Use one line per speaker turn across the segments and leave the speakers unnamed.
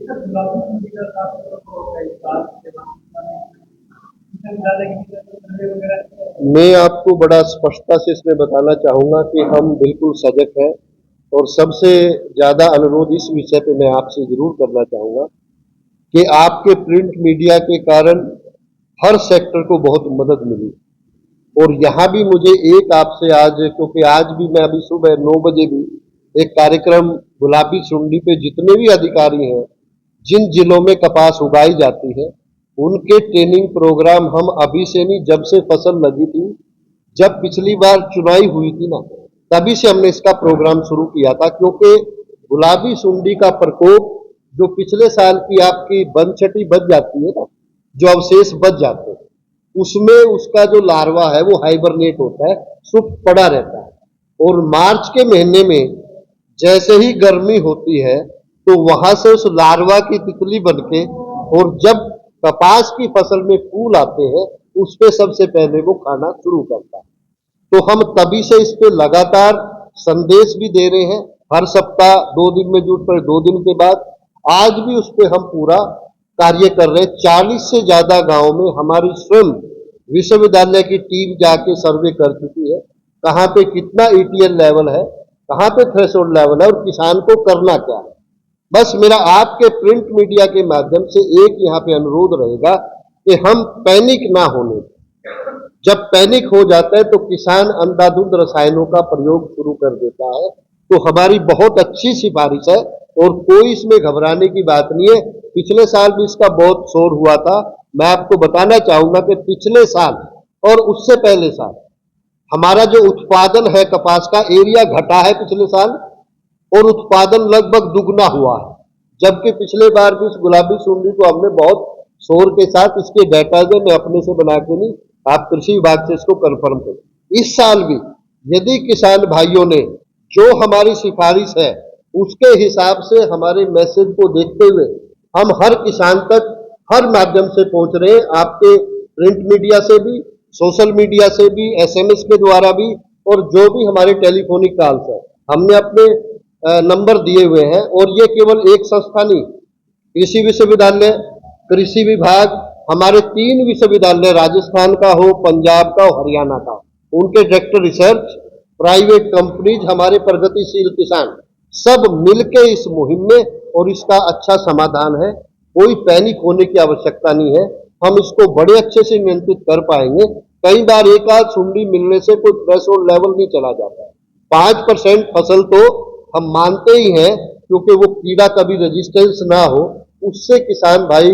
मैं आपको बड़ा स्पष्टता से इसमें बताना चाहूंगा कि हम बिल्कुल सजग हैं और सबसे ज्यादा अनुरोध इस विषय पे मैं आपसे जरूर करना चाहूंगा कि आपके प्रिंट मीडिया के कारण हर सेक्टर को बहुत मदद मिली। और यहाँ भी मुझे एक आपसे आज, क्योंकि आज भी मैं अभी सुबह 9 बजे भी एक कार्यक्रम गुलाबी सुंडी पे जितने भी अधिकारी हैं जिन जिलों में कपास उगाई जाती है उनके ट्रेनिंग प्रोग्राम हम अभी से नहीं, जब से फसल लगी थी, जब पिछली बार चुनाई हुई थी ना, तभी से हमने इसका प्रोग्राम शुरू किया था। क्योंकि गुलाबी सुंडी का प्रकोप जो पिछले साल की आपकी बनछटी बच जाती है ना, जो अवशेष बच जाते हैं, उसमें उसका जो लार्वा है वो हाइबरनेट होता है, सुख पड़ा रहता है। और मार्च के महीने में जैसे ही गर्मी होती है तो वहां से उस लार्वा की तितली बनके, और जब कपास की फसल में फूल आते हैं उस पे सबसे पहले वो खाना शुरू करता है। तो हम तभी से इस पे लगातार संदेश भी दे रहे हैं, हर सप्ताह 2 दिन में जुट कर 2 दिन के बाद आज भी उस पे हम पूरा कार्य कर रहे हैं। 40 से ज्यादा गांव में हमारी स्वयं विश्वविद्यालय की टीम जाके सर्वे कर चुकी है, कहाँ पे कितना ईटीएल लेवल है, कहाँ पे थ्रेशोल्ड लेवल है और किसान को करना क्या है। बस मेरा आपके प्रिंट मीडिया के माध्यम से एक यहाँ पे अनुरोध रहेगा कि हम पैनिक ना होने। जब पैनिक हो जाता है तो किसान अंधाधुंध रसायनों का प्रयोग शुरू कर देता है। तो हमारी बहुत अच्छी सिफारिश है और कोई इसमें घबराने की बात नहीं है। पिछले साल भी इसका बहुत शोर हुआ था। मैं आपको बताना चाहूंगा कि पिछले साल और उससे पहले साल हमारा जो उत्पादन है कपास का, एरिया घटा है पिछले साल और उत्पादन लगभग दुगना हुआ है। जबकि पिछले बार भी इस गुलाबी सुंडी को हमने बहुत शोर के साथ, इसके डेटा जो मैं अपने से बना के नहीं, आप कृषि विभाग से इसको कंफर्म करें। इस साल भी यदि किसान भाइयों ने जो हमारी सिफारिश है उसके हिसाब से हमारे मैसेज को देखते हुए हम हर किसान तक हर माध्यम से पहुंच रहे हैं, आपके प्रिंट मीडिया से भी, सोशल मीडिया से भी, एसएमएस के द्वारा भी, और जो भी हमारे टेलीफोनिक कॉल्स है हमने अपने नंबर दिए हुए हैं। और ये केवल एक संस्था नहीं, कृषि विश्वविद्यालय, कृषि विभाग, हमारे 3 विश्वविद्यालय, राजस्थान का हो, पंजाब का हो, हरियाणा का हो, उनके डायरेक्टर रिसर्च, प्राइवेट कंपनीज, हमारे प्रगतिशील किसान सब मिलके इस मुहिम में, और इसका अच्छा समाधान है। कोई पैनिक होने की आवश्यकता नहीं है, हम इसको बड़े अच्छे से नियंत्रित कर पाएंगे। कई बार एक आध सुंडी मिलने से कोई थ्रेशोल्ड लेवल नहीं चला जाता है। 5% फसल तो हम मानते ही हैं, क्योंकि वो कीड़ा कभी रेजिस्टेंस ना हो, उससे किसान भाई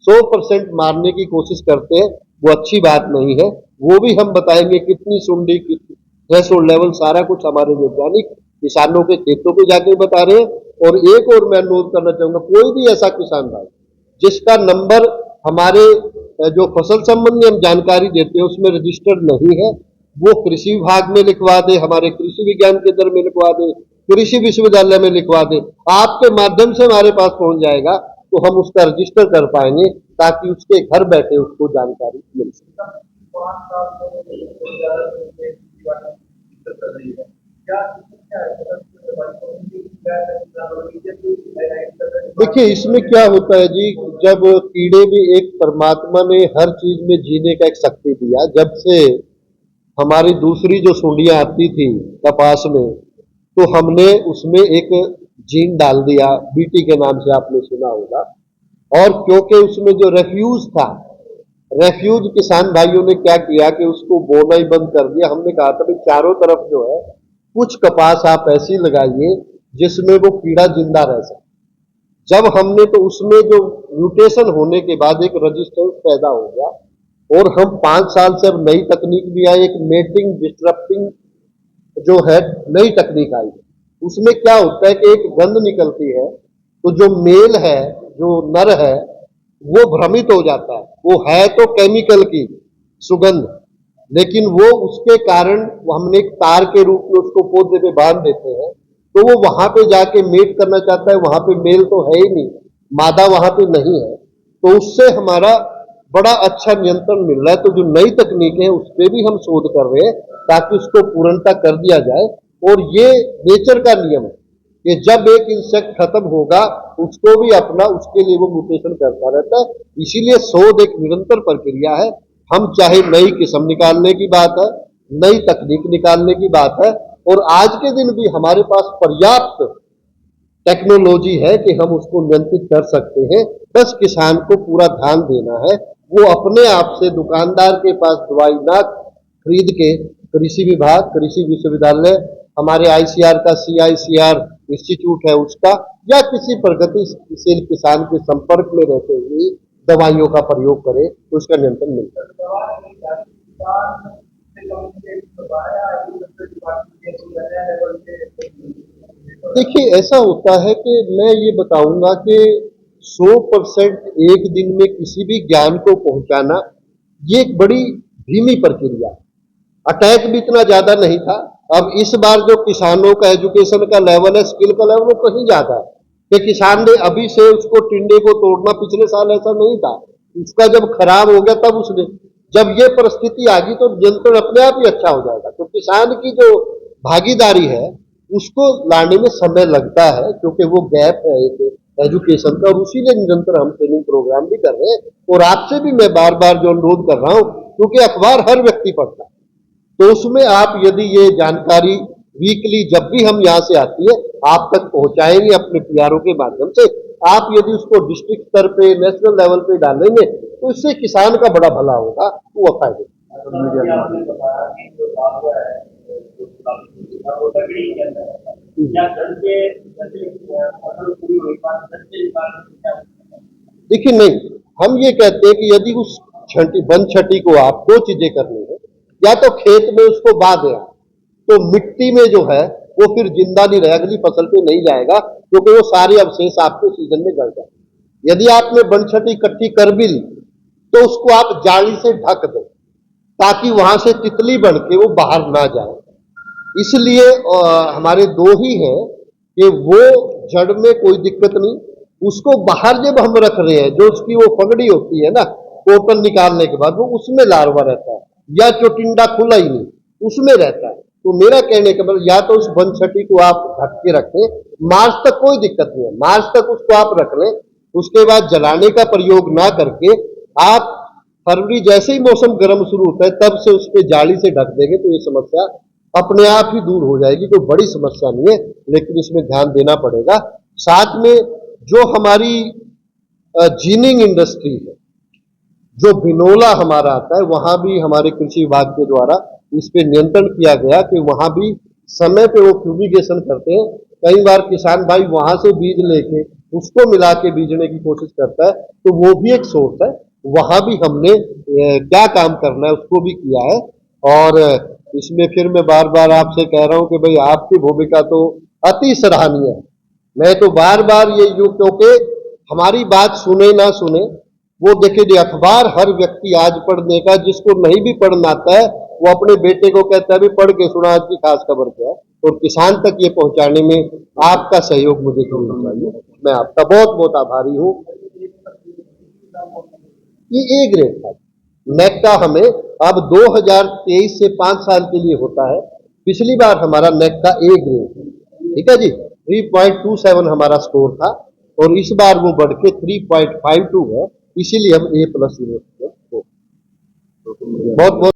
100% मारने की कोशिश करते हैं, वो अच्छी बात नहीं है। वो भी हम बताएंगे कितनी सुंडी, थ्रेशोल्ड लेवल, सारा कुछ हमारे वैज्ञानिक किसानों के खेतों पे जाके बता रहे हैं। और एक और मैं अनुरोध करना चाहूंगा, कोई भी ऐसा किसान भाई जिसका नंबर हमारे जो फसल संबंधी हम जानकारी देते हैं उसमें रजिस्टर्ड नहीं है, वो कृषि विभाग में लिखवा दे, हमारे कृषि विज्ञान केंद्र में लिखवा दे, कृषि विश्वविद्यालय में लिखवा दे, आपके माध्यम से हमारे पास पहुंच जाएगा तो हम उसका रजिस्टर कर पाएंगे, ताकि उसके घर बैठे उसको जानकारी मिल सके। देखिए इसमें क्या होता है जी, जब कीड़े भी, एक परमात्मा ने हर चीज में जीने का एक शक्ति दिया। जब से हमारी दूसरी जो सुंडियां आती थी कपास में, तो हमने उसमें एक जीन डाल दिया, बीटी के नाम से आपने सुना होगा। और क्योंकि उसमें जो रेफ्यूज था, रेफ्यूज किसान भाइयों ने क्या किया कि उसको बोना ही बंद कर दिया। हमने कहा था भाई चारों तरफ जो है कुछ कपास आप ऐसी लगाइए जिसमें वो कीड़ा जिंदा रह सके। जब हमने, तो उसमें जो म्यूटेशन होने के बाद एक रेजिस्टेंस पैदा हो गया, और हम 5 साल से अब नई तकनीक भी आई, एक मेटिंग डिस्टरप्टिंग जो है नई तकनीक आई। उसमें क्या होता है कि एक गंध निकलती है, तो जो मेल है, जो नर है, वो भ्रमित हो जाता है। वो है तो केमिकल की सुगंध, लेकिन वो उसके कारण हमने एक तार के रूप में उसको पौधे पे बांध देते हैं, तो वो वहां पे जाके मेट करना चाहता है। वहां पे मेल तो है ही नहीं, मादा वहां पे नहीं है, तो उससे हमारा बड़ा अच्छा नियंत्रण मिल रहा है। तो जो नई तकनीक है उस पर भी हम शोध कर रहे हैं ताकि उसको पूर्णता कर दिया जाए। और ये नेचर का नियम है, कि जब एक इंसेक्ट खत्म होगा उसको भी अपना उसके लिए वो म्यूटेशन करता रहता है। इसीलिए शोध एक निरंतर प्रक्रिया है। हम चाहे नई किस्म निकालने की बात है, नई तकनीक निकालने की बात है, और आज के दिन भी हमारे पास पर्याप्त टेक्नोलॉजी है कि हम उसको नियंत्रित कर सकते हैं। बस किसान को पूरा ध्यान देना है। वो अपने आप से दुकानदार के पास दवाई ना खरीद के कृषि विभाग, कृषि विश्वविद्यालय, हमारे आईसीआर का सीआईसीआर इंस्टीट्यूट है उसका, या किसी प्रगतिशील किसान के संपर्क में रहते हुए दवाइयों का प्रयोग करे तो उसका नियंत्रण मिलता है। देखिए, ऐसा होता है कि मैं ये बताऊंगा कि 100% एक दिन में किसी भी ज्ञान को पहुंचाना ये एक बड़ी धीमी प्रक्रिया है। अटैक भी इतना ज्यादा नहीं था। अब इस बार जो किसानों का एजुकेशन का लेवल है, स्किल का लेवल, वो कहीं ज्यादा है कि किसान ने अभी से उसको टिंडे को तोड़ना, पिछले साल ऐसा नहीं था। उसका जब खराब हो गया तब उसने, जब ये परिस्थिति आ गई तो नियंत्रण अपने आप ही अच्छा हो जाएगा। तो किसान की जो भागीदारी है उसको लाने में समय लगता है, क्योंकि वो गैप है एक एजुकेशन का, और उसी लिए निरंतर हम ट्रेनिंग प्रोग्राम भी कर रहे हैं। और आपसे भी मैं बार बार जो अनुरोध कर रहा हूं, क्योंकि अखबार हर व्यक्ति पढ़ता है, तो उसमें आप यदि ये जानकारी वीकली जब भी हम यहाँ से आती है आप तक पहुंचाएंगे अपने पीआरओ के माध्यम से, आप यदि उसको डिस्ट्रिक्ट स्तर पे, नेशनल लेवल पे डालेंगे तो इससे किसान का बड़ा भला होगा, वो फायदे। देखिए, नहीं, हम ये कहते हैं कि यदि उस वन छठी को आप दो चीजें करनी है, या तो खेत में उसको बा दें, तो मिट्टी में जो है वो फिर जिंदा नहीं रहे, अगली फसल पे नहीं जाएगा, क्योंकि वो सारे अवशेष आपके सीजन में गल जाए। यदि आपने वन छठी इकट्ठी कर भी ली तो उसको आप जाली से ढक दें, ताकि वहां से तितली बन के वो बाहर ना जाए। इसलिए हमारे दो ही हैं कि वो जड़ में कोई दिक्कत नहीं, उसको बाहर जब हम रख रहे हैं, जो उसकी वो पगड़ी होती है ना, कॉटन निकालने के बाद वो उसमें लार्वा रहता है, या चोटिंडा खुला ही नहीं उसमें रहता है। तो मेरा कहने का मतलब, या तो उस वन छठी को आप ढक के रखें, मार्च तक कोई दिक्कत नहीं है, मार्च तक उसको आप रख लें, उसके बाद जलाने का प्रयोग ना करके आप फरवरी जैसे ही मौसम गर्म शुरू होता है तब से उस पर जाली से ढक देंगे तो ये समस्या अपने आप ही दूर हो जाएगी। कोई बड़ी समस्या नहीं है, लेकिन इसमें ध्यान देना पड़ेगा। साथ में जो हमारी जीनिंग इंडस्ट्री है, जो बिनोला हमारा आता है, वहां भी हमारे कृषि विभाग के द्वारा इस पे नियंत्रण किया गया कि वहां भी समय पे वो फ्यूमिगेशन करते हैं। कई बार किसान भाई वहां से बीज लेके उसको मिला के बीजने की कोशिश करता है, तो वो भी एक सोर्स है। वहां भी हमने क्या काम करना है उसको भी किया है। और इसमें फिर मैं बार बार आपसे कह रहा हूं कि भाई आपकी भूमिका तो अति सराहनीय है। मैं तो बार बार ये यूं, क्योंकि हमारी बात सुने ना सुने, वो देखिए अखबार हर व्यक्ति आज पढ़ने का, जिसको नहीं भी पढ़ना आता है वो अपने बेटे को कहता है भी पढ़ के सुना आज की खास खबर क्या है। और किसान तक ये पहुंचाने में आपका सहयोग मुझे जरूर चाहिए। मैं आपका बहुत बहुत आभारी हूँ। ये ए ग्रेड था, नेक का हमें अब 2023 से 5 साल के लिए होता है। पिछली बार हमारा नेक का ए ग्रेड, ठीक है जी, 3.27 हमारा स्कोर था, और इस बार वो बढ़ के 3.52 है, इसीलिए हम A+ यूनिवर्सिटी। बहुत बहुत